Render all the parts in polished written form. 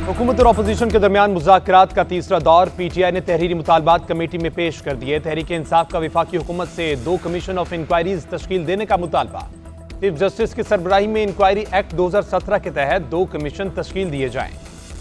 हुकूमत और अपोजिशन के दरमियान मुज़ाकरात का तीसरा दौर। पीटीआई ने तहरीरी मुतालबात कमेटी में पेश कर दिए। तहरीक इंसाफ का वफाकी हुकूमत से 2 कमीशन ऑफ इंक्वायरीज तश्कील देने का मुतालबा। चीफ जस्टिस की सरबराही में इंक्वायरी एक्ट 2017 के तहत 2 कमीशन तश्कील दिए जाएं।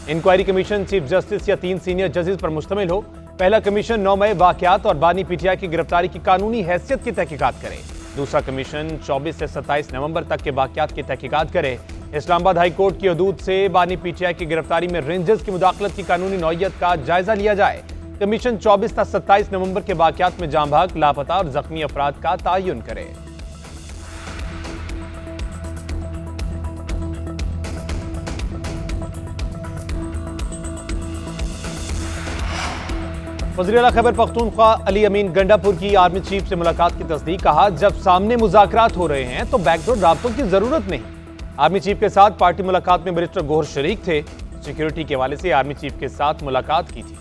इंक्वायरी कमीशन चीफ जस्टिस या 3 सीनियर जजेस पर मुश्तमिल हो। पहला कमीशन 9 मई वाकयात और बानी पीटीआई की गिरफ्तारी की कानूनी हैसियत की तहकीकात करे। दूसरा कमीशन 24 से 27 नवंबर तक के वाकयात की तहकीकात करे। इस्लामाबाद हाई कोर्ट की हदूद से बानी पीटीआई की गिरफ्तारी में रेंजर्स की मुदाखलत की कानूनी नौयत का जायजा लिया जाए। कमीशन 24 से 27 नवंबर के वाकयात में जाँ भाग, लापता और जख्मी अफराद का तयन करे। वज़ीर आला खैबर पख्तूनख्वा अली अमीन गंडापुर की आर्मी चीफ से मुलाकात की तस्दीक। कहा, जब सामने मुज़ाकरात हो रहे हैं तो बैकडोर राब्तों की जरूरत नहीं। आर्मी चीफ के साथ पार्टी मुलाकात में बैरिस्टर गोहर शरीक थे। सिक्योरिटी के हवाले से आर्मी चीफ के साथ मुलाकात की थी।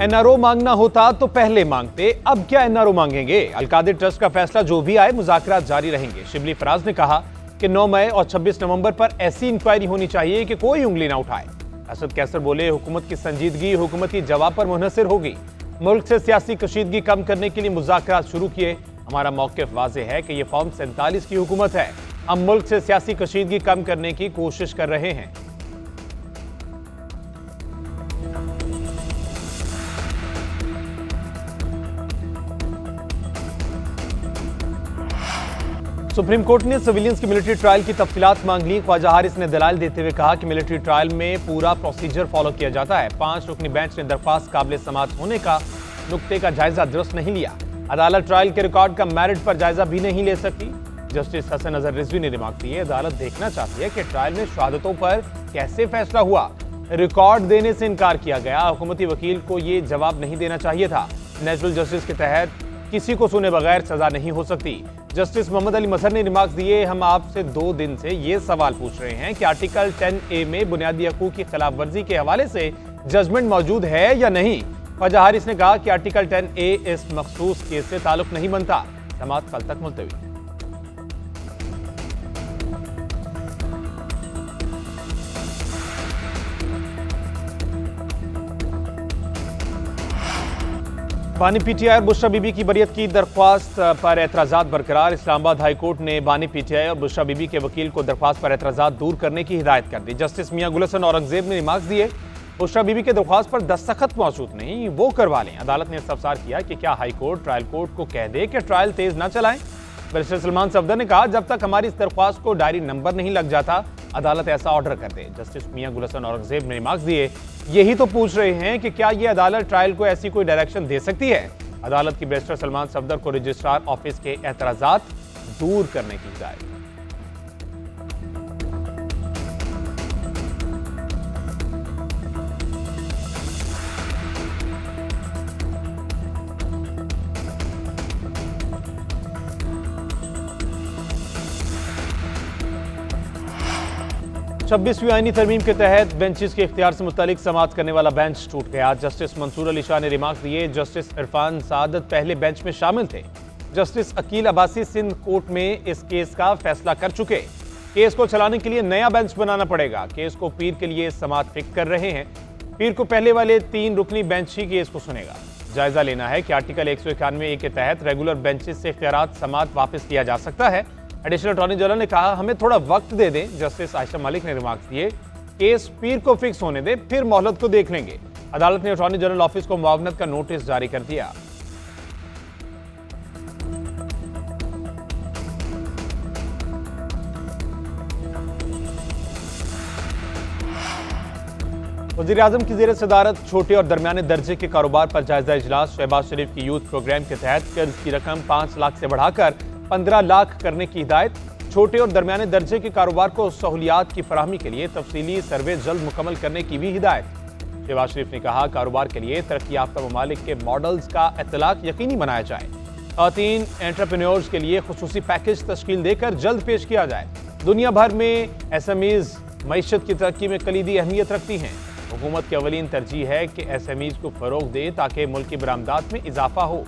एनआरओ मांगना होता तो पहले मांगते, अब क्या एनआरओ मांगेंगे? अलकादिर ट्रस्ट का फैसला जो भी आए, मुज़ाकरात जारी रहेंगे। शिबली फराज ने कहा कि 9 मई और 26 नवंबर पर ऐसी इंक्वायरी होनी चाहिए कि कोई उंगली ना उठाए। असद कैसर बोले, हुकूमत की संजीदगी हुकूमती जवाब पर मुनहसर होगी। मुल्क से सियासी कशीदगी कम करने के लिए मुज़ाकरात शुरू किए। हमारा मौक़िफ़ वाज़ेह है कि यह फॉर्म 47 की हुकूमत है। हम मुल्क से सियासी कशीदगी कम करने की कोशिश कर रहे हैं। सुप्रीम कोर्ट ने सिविलियंस की मिलिट्री ट्रायल की तफसीलात मांग ली। ख्वाजा हारिस ने दलाल देते हुए कहा कि मिलिट्री ट्रायल में पूरा प्रोसीजर फॉलो किया जाता है। 5 रुकनी बेंच ने दरख्वास्त काबिल समाअत होने का नुक्ते का जायजा दुरुस्त नहीं लिया। अदालत ट्रायल के रिकॉर्ड का मेरिट पर जायजा भी नहीं ले सकी। जस्टिस हसन अजहर रिजवी ने रिमार्क दिए, अदालत देखना चाहती है कि ट्रायल में शहादतों पर कैसे फैसला हुआ। रिकॉर्ड देने से इनकार किया गया। हुकूमती वकील को ये जवाब नहीं देना चाहिए था। नेचुरल जस्टिस के तहत किसी को सुने बगैर सजा नहीं हो सकती। जस्टिस मोहम्मद अली मजहर ने रिमार्क दिए, हम आपसे 2 दिन से ये सवाल पूछ रहे हैं कि आर्टिकल 10A में बुनियादी हकूक की खिलाफ वर्जी के हवाले से जजमेंट मौजूद है या नहीं। ख्वाजा हारिस ने कहा कि आर्टिकल 10A इस मखसूस केस से ताल्लुक नहीं बनता। समाअत कल तक मुलतवी। बानी पीटीआई और बुशरा बीबी की बरियत की दरख्वास्त पर एतराज़ात बरकरार। इस्लामाबाद हाई कोर्ट ने बानी पीटीआई और बुशरा बीबी के वकील को दरख्वास्त पर एतराज़ात दूर करने की हिदायत कर दी। जस्टिस मियां गुलशन औरंगजेब ने रिमार्क दिए, बुशरा बीबी के दरख्वास्त पर दस्तखत मौजूद नहीं, वो करवा लें। अदालत ने इस्तफसार किया कि क्या हाई कोर्ट ट्रायल कोर्ट को कह दे कि ट्रायल तेज ना चलाएं। बैरिस्टर सलमान सफदर ने कहा, जब तक हमारी इस दरख्वास्त को डायरी नंबर नहीं लग जाता, अदालत ऐसा ऑर्डर कर दे। जस्टिस मियां गुलशन औरंगजेब ने रिमार्क दिए, यही तो पूछ रहे हैं कि क्या यह अदालत ट्रायल को ऐसी कोई डायरेक्शन दे सकती है। अदालत की बैरिस्टर सलमान सफदर को रजिस्ट्रार ऑफिस के एतराज़ात दूर करने की हिदायत। छब्बीसवीं आईनी तरमीम के तहत बेंचेस के इख्तियार से मुतालिक समाअत करने वाला बेंच टूट गया। जस्टिस मंसूर अली शाह ने रिमार्क दिए, जस्टिस इरफान सादत पहले बेंच में शामिल थे। जस्टिस अकील अब्बासी सिंध कोर्ट में इस केस का फैसला कर चुके। केस को चलाने के लिए नया बेंच बनाना पड़ेगा। केस को पीर के लिए समाअत फिक्स कर रहे हैं। पीर को पहले वाले 3 रुकनी बेंच ही केस को सुनेगा। जायजा लेना है कि आर्टिकल 191A के तहत रेगुलर बेंचेस से इख्तियारात समाअत वापस लिया जा सकता है। एडिशनल अटॉर्नी जनरल ने कहा, हमें थोड़ा वक्त दे दें। जस्टिस आयशा मलिक ने रिमार्क दिए, केस पीर को फिक्स होने दें, फिर मोहलत को देख लेंगे। अदालत ने अटॉर्नी जनरल ऑफिस को मुआवनत का नोटिस जारी कर दिया। वज़ीर आज़म की ज़ेर सदारत छोटे और दरमियाने दर्जे के कारोबार पर जायजा इजलास। शहबाज शरीफ की यूथ प्रोग्राम के तहत कर्ज की रकम 5 लाख से बढ़ाकर 15 लाख करने की हिदायत। छोटे और दरमियाने दर्जे के कारोबार को सहूलियात की फराहमी के लिए तफसीली सर्वे जल्द मुकम्मल करने की भी हिदायत। शहबाज शरीफ ने कहा, कारोबार के लिए तरक्की याफ्ता ममालिक के मॉडल्स का इतलाक यकीनी बनाया जाए। ख़वातीन एंटरप्रेन्योर्स के लिए खुसूसी पैकेज तश्कील देकर जल्द पेश किया जाए। दुनिया भर में SMEs मईशत की तरक्की में कलीदी अहमियत रखती हैं। हुकूमत की अवलीन तरजीह है कि SMEs को फ़रोग़ दे ताकि मुल्क की बरामदात में इजाफा हो।